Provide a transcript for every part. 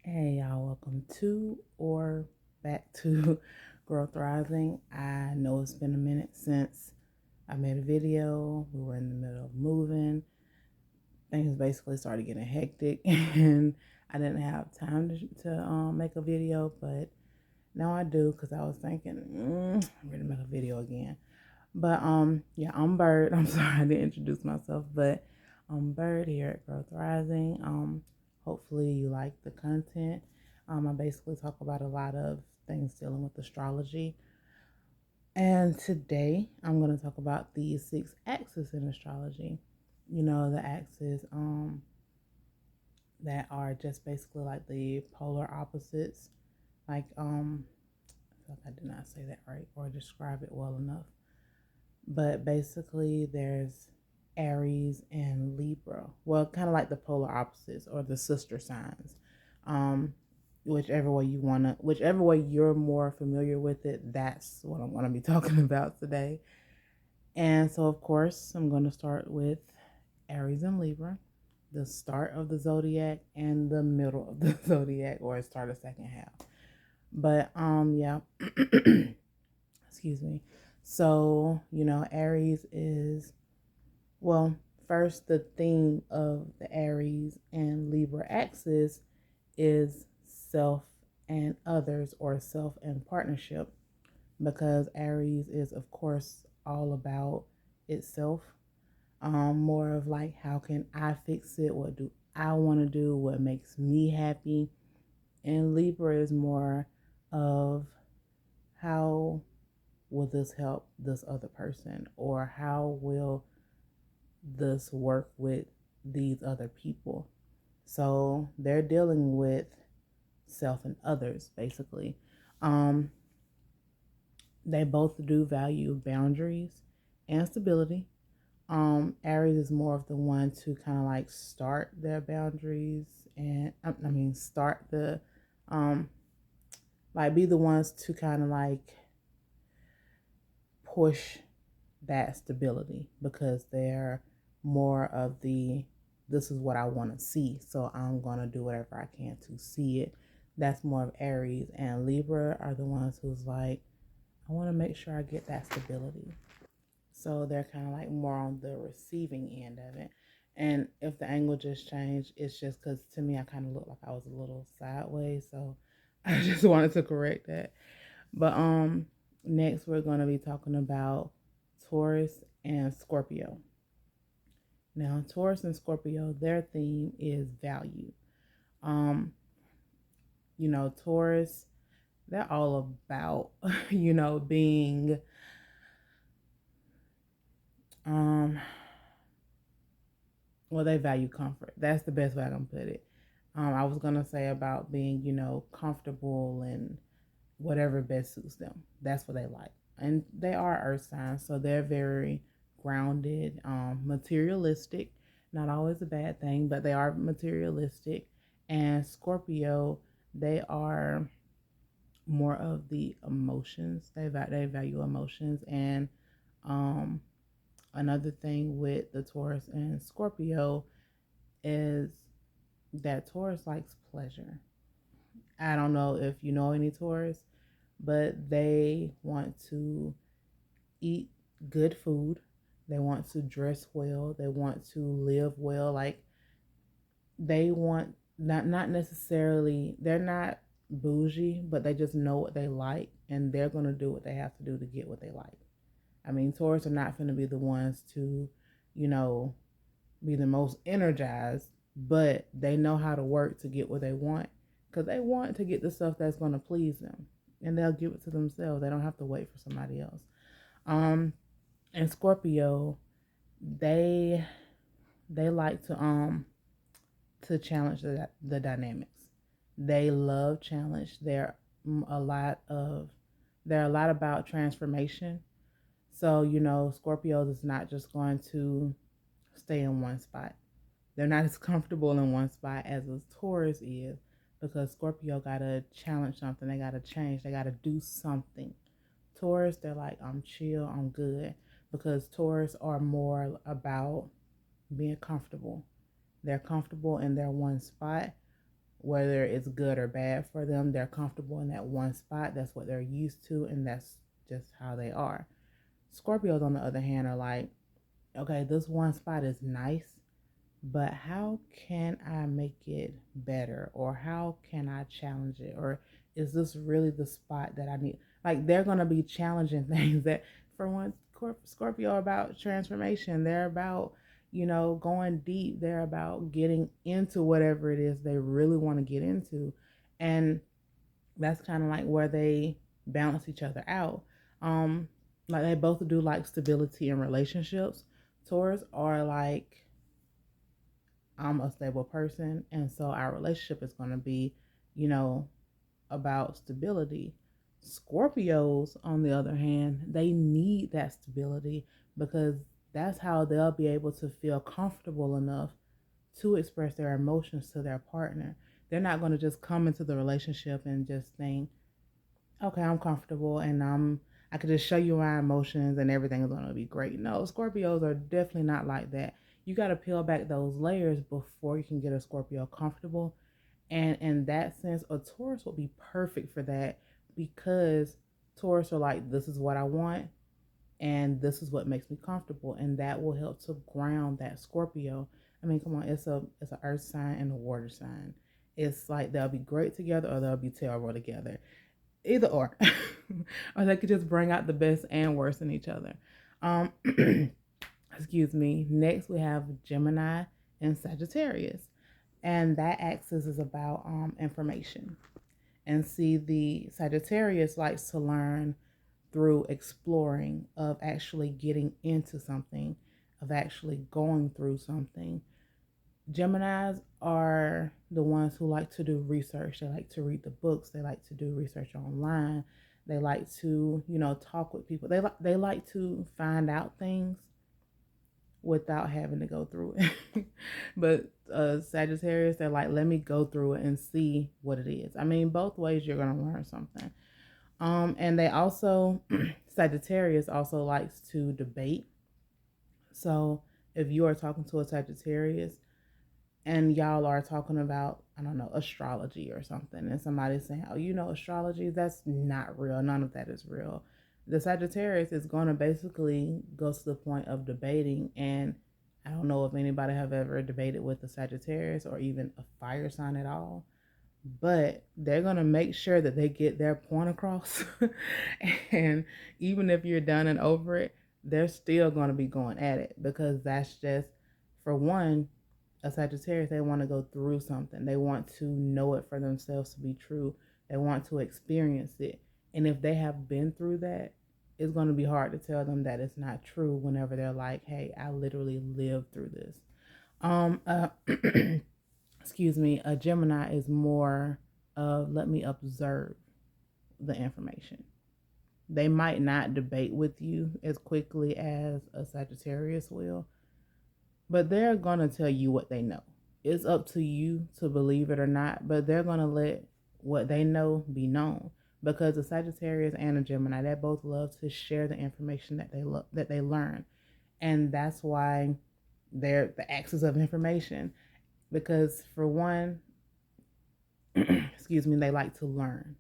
Hey y'all, welcome to or back to Growth Rising. I know it's been a minute since I made a video. We were in the middle of moving. Things basically started getting hectic and I didn't have time to make a video, but now I do because I was thinking, I'm ready to make a video again. But yeah, I'm Bird. I'm sorry I didn't introduce myself, but I'm Bird here at Growth Rising. Hopefully you like the content. I basically talk about a lot of things dealing with astrology. And today I'm going to talk about the six axes in astrology. You know, the axes that are just basically like the polar opposites. Like I feel like I did not say that right or describe it well enough. But basically, there's Aries and Libra. Well, kind of like the polar opposites or the sister signs. Um, whichever way you're more familiar with it, that's what I'm going to be talking about today. And so, of course, I'm going to start with Aries and Libra, the start of the zodiac and the middle of the zodiac, or start of second half. But yeah, excuse me. So, Aries is, well, first, the theme of the Aries and Libra axis is self and others, or self and partnership, because Aries is, of course, all about itself. More of like, how can I fix it? What do I want to do? What makes me happy? And Libra is more of, how will this help this other person, or how will this work with these other people? So they're dealing with self and others, basically. um they both do value boundaries and stability. Aries is more of the one to kind of like start their boundaries, and I mean start the um like be the ones to kind of like push that stability, because they're more of the, this is what I want to see, so I'm going to do whatever I can to see it. That's more of Aries. And Libra are the ones who's like, I want to make sure I get that stability. So they're kind of like more on the receiving end of it. And if the angle just changed, it's just because to me I kind of looked like I was a little sideways, so I just wanted to correct that. But next we're going to be talking about Taurus and Scorpio. Now, Taurus and Scorpio, their theme is value. Um, Taurus, they're all about, being um well, they value comfort. That's the best way I can put it. I was gonna say about being, comfortable and whatever best suits them. That's what they like. And they are earth signs, so they're very grounded, materialistic. Not always a bad thing, but they are materialistic. And Scorpio, they are more of the emotions. They value emotions. And um, another thing with the Taurus and Scorpio is that Taurus likes pleasure. I don't know if you know any Taurus, but they want to eat good food. They want to dress well. They want to live well. Like, they want, not necessarily, they're not bougie, but they just know what they like, and they're going to do what they have to do to get what they like. I mean, Taurus are not going to be the ones to, you know, be the most energized, but they know how to work to get what they want, because they want to get the stuff that's going to please them, and they'll give it to themselves. They don't have to wait for somebody else. Um, and Scorpio, they they like to challenge the dynamics. They love challenge. A lot of they're a lot about transformation. So, Scorpios is not just going to stay in one spot. They're not as comfortable in one spot as a Taurus is, because Scorpio gotta challenge something. They gotta change. They gotta do something. Taurus, they're like, I'm chill, I'm good, because Taurus are more about being comfortable. They're comfortable in their one spot, whether it's good or bad for them. They're comfortable in that one spot. That's what they're used to, and that's just how they are. Scorpios, on the other hand, are like, okay, this one spot is nice, but how can I make it better? Or how can I challenge it? Or is this really the spot that I need? Like, they're going to be challenging things that, for one, Scorpio are about transformation. They're about, going deep. They're about getting into whatever it is they really want to get into. And that's kind of like where they balance each other out. Um, like they both do like stability in relationships. Taurus are like, I'm a stable person, and so our relationship is going to be, you know, about stability. Scorpios, on the other hand, they need that stability because that's how they'll be able to feel comfortable enough to express their emotions to their partner. They're not going to just come into the relationship and just think, okay, I'm comfortable and I could just show you my emotions and everything is gonna be great. No, Scorpios are definitely not like that. You gotta peel back those layers before you can get a Scorpio comfortable. And in that sense, a Taurus will be perfect for that because Taurus are like, this is what I want and this is what makes me comfortable. And that will help to ground that Scorpio. I mean, come on, it's a earth sign and a water sign. It's like they'll be great together or they'll be terrible together, either or, or they could just bring out the best and worst in each other. Um, excuse me. Next, we have Gemini and Sagittarius, and that axis is about information. And see, the Sagittarius likes to learn through exploring, of actually getting into something, of actually going through something. Geminis are the ones who like to do research. They like to read the books. They like to do research online. They like to, talk with people. They like to find out things without having to go through it. But Sagittarius, they're like, let me go through it and see what it is. I mean, both ways you're gonna learn something. And they also Sagittarius also likes to debate. So if you are talking to a Sagittarius and y'all are talking about, I don't know, astrology or something, and somebody's saying, oh, astrology, that's not real. None of that is real. The Sagittarius is going to basically go to the point of debating. And I don't know if anybody have ever debated with a Sagittarius or even a fire sign at all, but they're going to make sure that they get their point across. And even if you're done and over it, they're still going to be going at it because that's just, for one, a Sagittarius, they want to go through something. They want to know it for themselves to be true. They want to experience it. And if they have been through that, it's going to be hard to tell them that it's not true whenever they're like, hey, I literally lived through this. Um, uh, excuse me, a Gemini is more of let me observe the information. They might not debate with you as quickly as a Sagittarius will, but they're going to tell you what they know. It's up to you to believe it or not, but they're going to let what they know be known because a Sagittarius and a Gemini, they both love to share the information that they learn. And that's why they're the axis of information because for one, excuse me, they like to learn.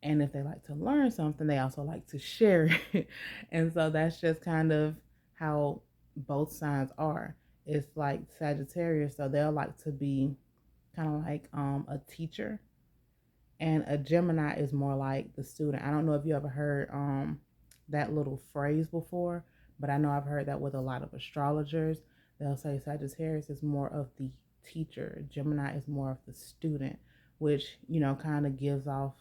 And if they like to learn something, they also like to share it. And so that's just kind of how both signs are. It's like Sagittarius, so they'll like to be kind of like a teacher, and a Gemini is more like the student. I don't know if you ever heard that little phrase before, but I know I've heard that with a lot of astrologers. They'll say Sagittarius is more of the teacher, Gemini is more of the student, which kind of gives off.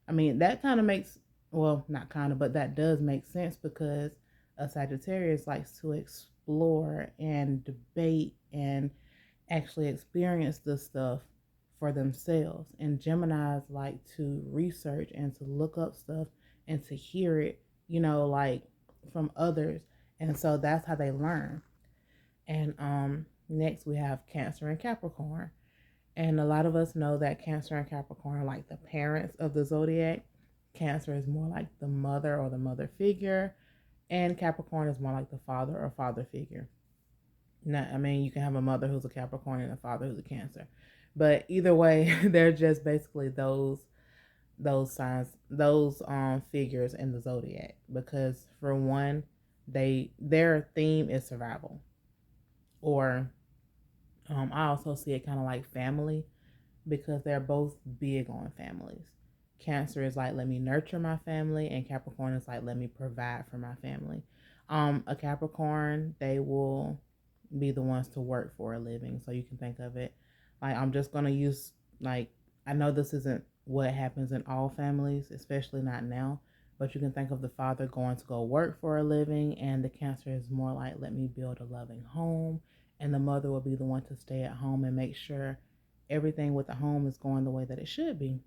I mean, that kind of makes, well, not kind of, but that does make sense because a Sagittarius likes to explore and debate and actually experience this stuff for themselves. And Geminis like to research and to look up stuff and to hear it, like from others. And so that's how they learn. And next we have Cancer and Capricorn. And a lot of us know that Cancer and Capricorn are like the parents of the zodiac. Cancer is more like the mother or the mother figure, and Capricorn is more like the father or father figure. Now, I mean, you can have a mother who's a Capricorn and a father who's a Cancer. But either way, they're just basically those signs, those figures in the zodiac, because for one, their theme is survival. Or I also see it kind of like family, because they're both big on families. Cancer is like, let me nurture my family, and Capricorn is like, let me provide for my family. A Capricorn, they will be the ones to work for a living. So you can think of it like, I'm just gonna use, like, I know this isn't what happens in all families, especially not now, but you can think of the father going to go work for a living, and the Cancer is more like, let me build a loving home, and the mother will be the one to stay at home and make sure everything with the home is going the way that it should be.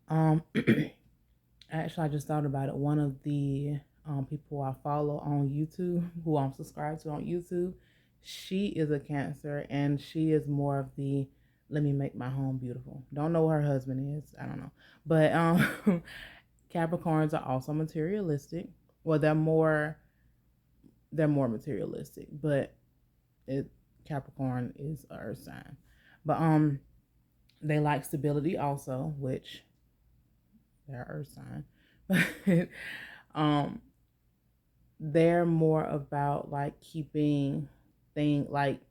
Um, Actually, I just thought about it. One of the people I follow on YouTube, who I'm subscribed to on YouTube, she is a Cancer, and she is more of the, let me make my home beautiful. Don't know what her husband is. I don't know, but Capricorns are also materialistic. Well, they're more materialistic, but it Capricorn is a earth sign, but they like stability also, which they're earth sign. But they're more about like keeping thing, like,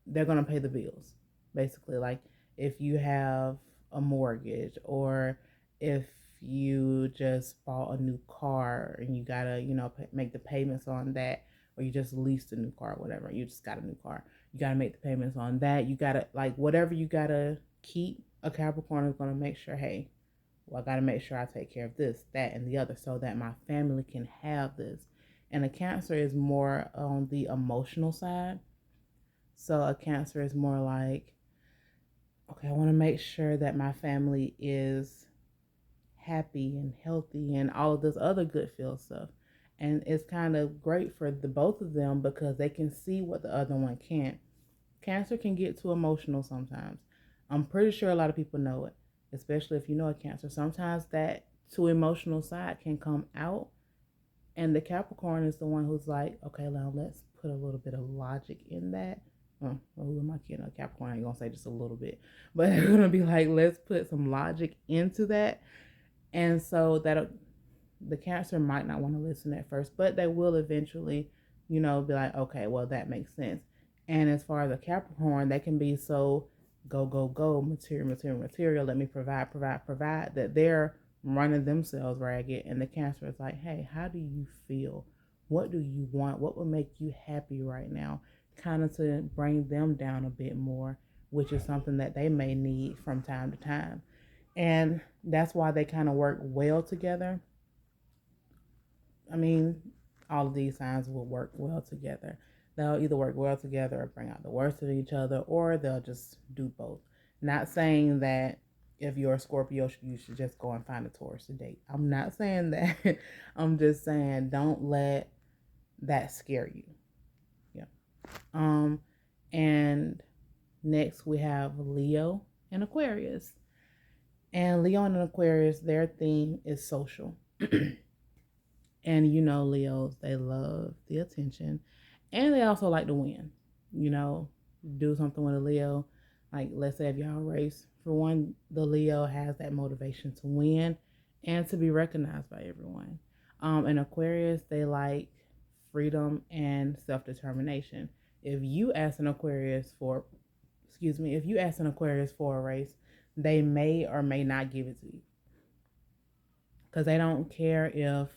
they're gonna pay the bills. Basically, like, if you have a mortgage, or if you just bought a new car and you gotta, make the payments on that, or you just leased a new car, whatever, you just got a new car, you gotta make the payments on that. You gotta, like, whatever you gotta keep, a Capricorn is gonna make sure, hey, well, I got to make sure I take care of this, that, and the other, so that my family can have this. And a Cancer is more on the emotional side. So a Cancer is more like, okay, I want to make sure that my family is happy and healthy and all of this other good feel stuff. And it's kind of great for the both of them, because they can see what the other one can't. Cancer can get too emotional sometimes. I'm pretty sure a lot of people know it, especially if you know a Cancer. Sometimes that too emotional side can come out, and the Capricorn is the one who's like, okay, now let's put a little bit of logic in that. Well, who am I kidding? A Capricorn ain't gonna say just a little bit, but they're gonna be like, let's put some logic into that, and so that the Cancer might not want to listen at first, but they will eventually, be like, okay, well, that makes sense. And as far as a Capricorn, they can be so go, go, go, material, material, material, let me provide, provide, provide, that they're running themselves ragged. And the Cancer is like, hey, how do you feel? What do you want? What would make you happy right now? Kind of to bring them down a bit more, which is something that they may need from time to time. And that's why they kind of work well together. I mean, all of these signs will work well together. They'll either work well together or bring out the worst of each other, or they'll just do both. Not saying that if you're a Scorpio, you should just go and find a Taurus to date. I'm not saying that. I'm just saying, don't let that scare you. Yeah. Um, and next we have Leo and Aquarius. And Leo and Aquarius, their theme is social. And Leos, they love the attention, and they also like to win. You know, do something with a Leo. Like, let's say if y'all race, for one, the Leo has that motivation to win and to be recognized by everyone. And Aquarius, they like freedom and self determination. If you ask an Aquarius for, if you ask an Aquarius for a race, they may or may not give it to you, because they don't care if,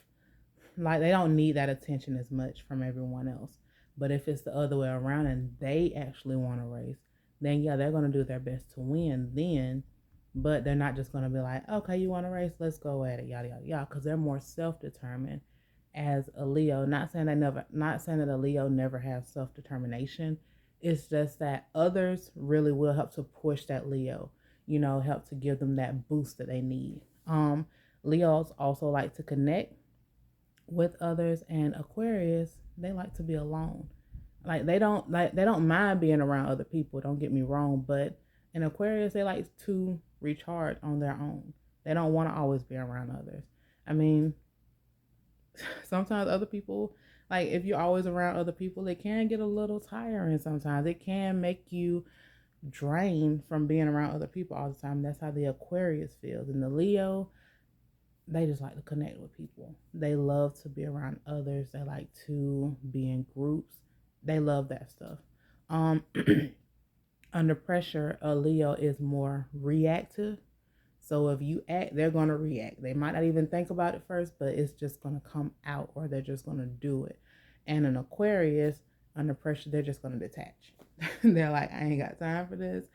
like, they don't need that attention as much from everyone else. But if it's the other way around and they actually want to race, then yeah, they're going to do their best to win then. But they're not just going to be like, okay, you want to race, let's go at it, yada yada yada, because they're more self-determined as a Leo. Not saying that a Leo never has self-determination. It's just that others really will help to push that Leo, help to give them that boost that they need. Leos also like to connect with others, and Aquarius, they like to be alone. Like, they don't mind being around other people, don't get me wrong, but in Aquarius, they like to recharge on their own. They don't want to always be around others. I mean, sometimes other people, like, if you're always around other people, it can get a little tiring. Sometimes it can make you drained from being around other people all the time. That's how the Aquarius feels. And the Leo, they just like to connect with people. They love to be around others. They like to be in groups. They love that stuff. Um, Under pressure, a Leo is more reactive. So if you act, they're going to react. They might not even think about it first, but it's just going to come out, or they're just going to do it. And an Aquarius, under pressure, they're just going to detach. They're like, I ain't got time for this.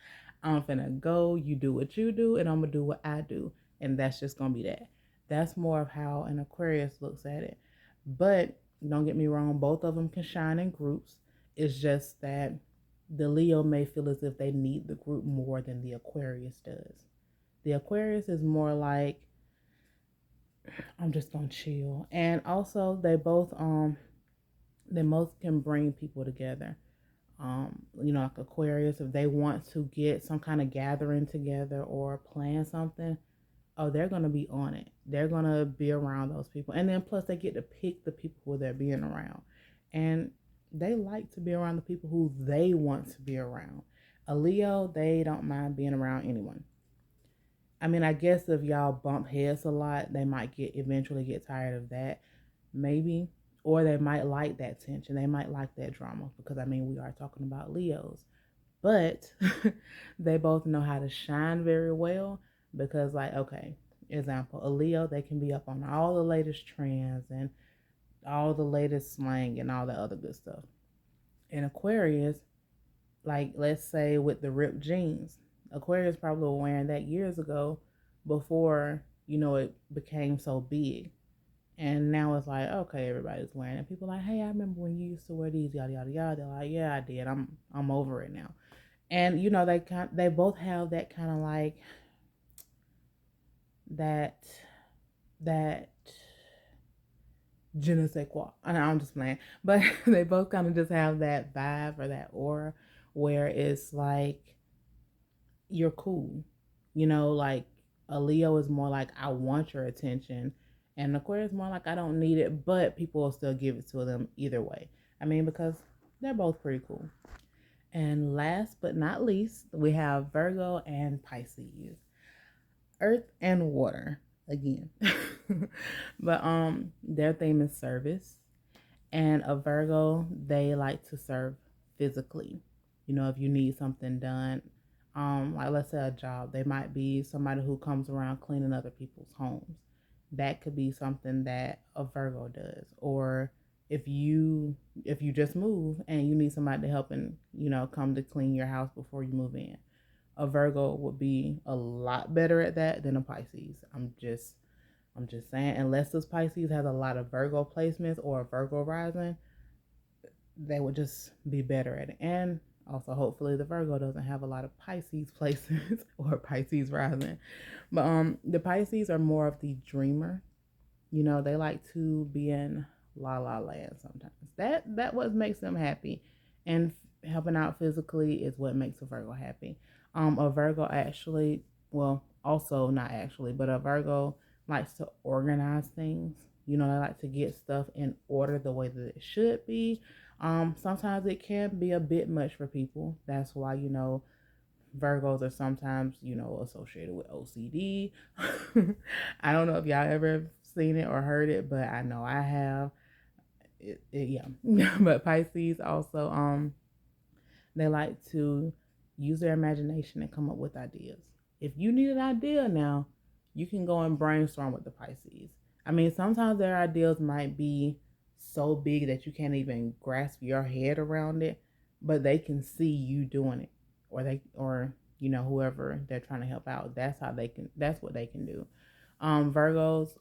I'm finna go. You do what you do, and I'm going to do what I do. And that's just going to be that. That's more of how an Aquarius looks at it. But don't get me wrong, both of them can shine in groups. It's just that the Leo may feel as if they need the group more than the Aquarius does. The Aquarius is more like, I'm just gonna chill. And also they both can bring people together. Like Aquarius, if they want to get some kind of gathering together or plan something, oh, they're gonna be on it. They're gonna be around those people. And then plus they get to pick the people who they're being around. And they like to be around the people who they want to be around. A Leo, they don't mind being around anyone. I mean, I guess if y'all bump heads a lot, they might eventually get tired of that, maybe, or they might like that tension. They might like that drama because I mean, we are talking about Leos, but they both know how to shine very well because, like, okay, example, a Leo, they can be up on all the latest trends and all the latest slang and all the other good stuff. In Aquarius, like let's say with the ripped jeans, Aquarius probably were wearing that years ago before it became so big. And now it's like, okay, everybody's wearing it. People are like, hey, I remember when you used to wear these, yada yada yada. They're like, yeah, I did. I'm over it now. And they both have that kind of like that that je ne sais quoi. I'm just playing, but they both kind of just have that vibe or that aura where it's like you're cool. Like a Leo is more like I want your attention, and Aquarius is more like I don't need it, but people will still give it to them either way. I mean, because they're both pretty cool. And last but not least, we have Virgo and Pisces. Earth and water again. But their theme is service. And a Virgo, they like to serve physically. If you need something done, like let's say a job, they might be somebody who comes around cleaning other people's homes. That could be something that a Virgo does. Or if you just move and you need somebody to help and come to clean your house before you move in, a Virgo would be a lot better at that than a Pisces. I'm just saying, unless this Pisces has a lot of Virgo placements or a Virgo rising, they would just be better at it. And also, hopefully, the Virgo doesn't have a lot of Pisces placements or Pisces rising. But the Pisces are more of the dreamer. They like to be in la la land sometimes. That what makes them happy, and helping out physically is what makes a Virgo happy. A Virgo actually, well, also not actually, but a Virgo likes to organize things. They like to get stuff in order the way that it should be. Sometimes it can be a bit much for people. That's why Virgos are sometimes associated with OCD. I don't know if y'all ever seen it or heard it, but I know I have. Yeah. But Pisces also they like to use their imagination and come up with ideas. If you need an idea now, you can go and brainstorm with the Pisces. I mean, sometimes their ideas might be so big that you can't even grasp your head around it, but they can see you doing it, or whoever they're trying to help out. That's what they can do. Virgos,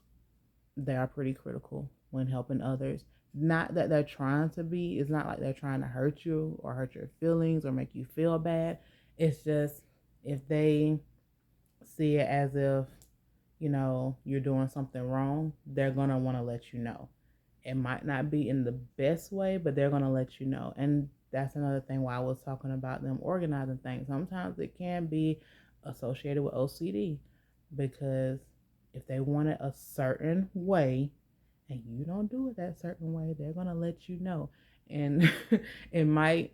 they are pretty critical when helping others. Not that they're trying to be, it's not like they're trying to hurt you or hurt your feelings or make you feel bad. It's just if they see it as if, you're doing something wrong, they're going to want to let you know. It might not be in the best way, but they're going to let you know. And that's another thing why I was talking about them organizing things. Sometimes it can be associated with OCD because if they want it a certain way and you don't do it that certain way, they're going to let you know. And it might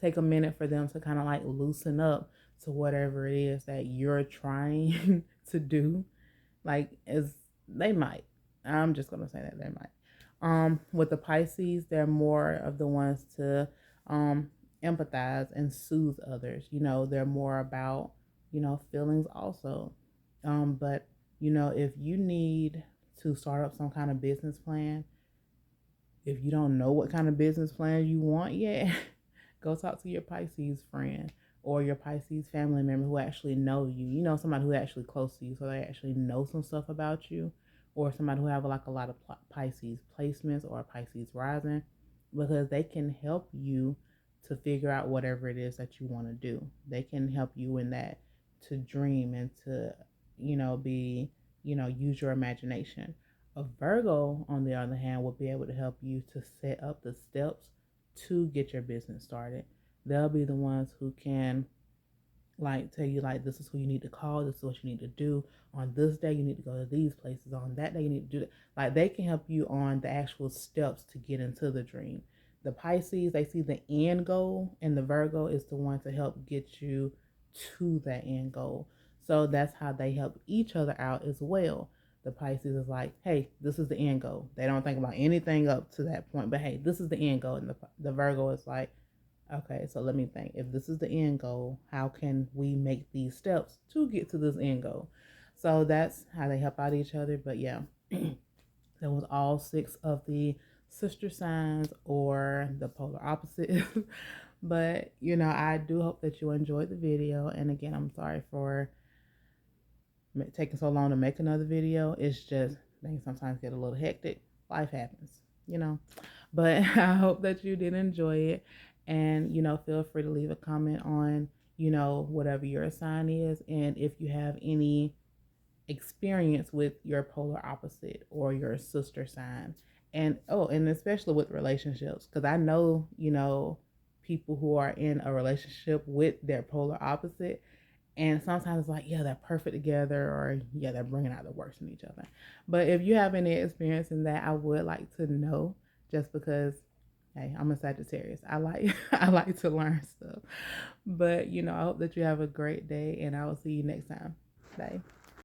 take a minute for them to kind of like loosen up to whatever it is that you're trying to do. Like, as they might. I'm just gonna say that they might. With the Pisces, they're more of the ones to empathize and soothe others. They're more about, feelings also. But if you need to start up some kind of business plan, if you don't know what kind of business plan you want yet, go talk to your Pisces friend or your Pisces family member who actually know you. Somebody who actually close to you, so they actually know some stuff about you, or somebody who have like a lot of Pisces placements or Pisces rising, because they can help you to figure out whatever it is that you want to do. They can help you in that, to dream and to be use your imagination. A Virgo, on the other hand, will be able to help you to set up the steps to get your business started. They'll be the ones who can like tell you like, this is who you need to call, this is what you need to do. On this day you need to go to these places, on that day you need to do that. Like, they can help you on the actual steps to get into the dream. The Pisces, they see the end goal, and the Virgo is the one to help get you to that end goal. So that's how they help each other out as well. The Pisces is like, hey, this is the end goal. They don't think about anything up to that point, but hey, this is the end goal. And the Virgo is like, okay, so let me think. If this is the end goal, how can we make these steps to get to this end goal? So that's how they help out each other. But yeah, that was all 6 of the sister signs, or the polar opposite. But I do hope that you enjoyed the video. And again, I'm sorry for taking so long to make another video. It's just things sometimes get a little hectic. Life happens, you know. But I hope that you did enjoy it. And, feel free to leave a comment on, whatever your sign is. And if you have any experience with your polar opposite or your sister sign. And especially with relationships, because I know, people who are in a relationship with their polar opposite, and sometimes it's like, yeah, they're perfect together, or yeah, they're bringing out the worst in each other. But if you have any experience in that, I would like to know, just because, hey, I'm a Sagittarius. I like I like to learn stuff. But I hope that you have a great day, and I will see you next time. Bye.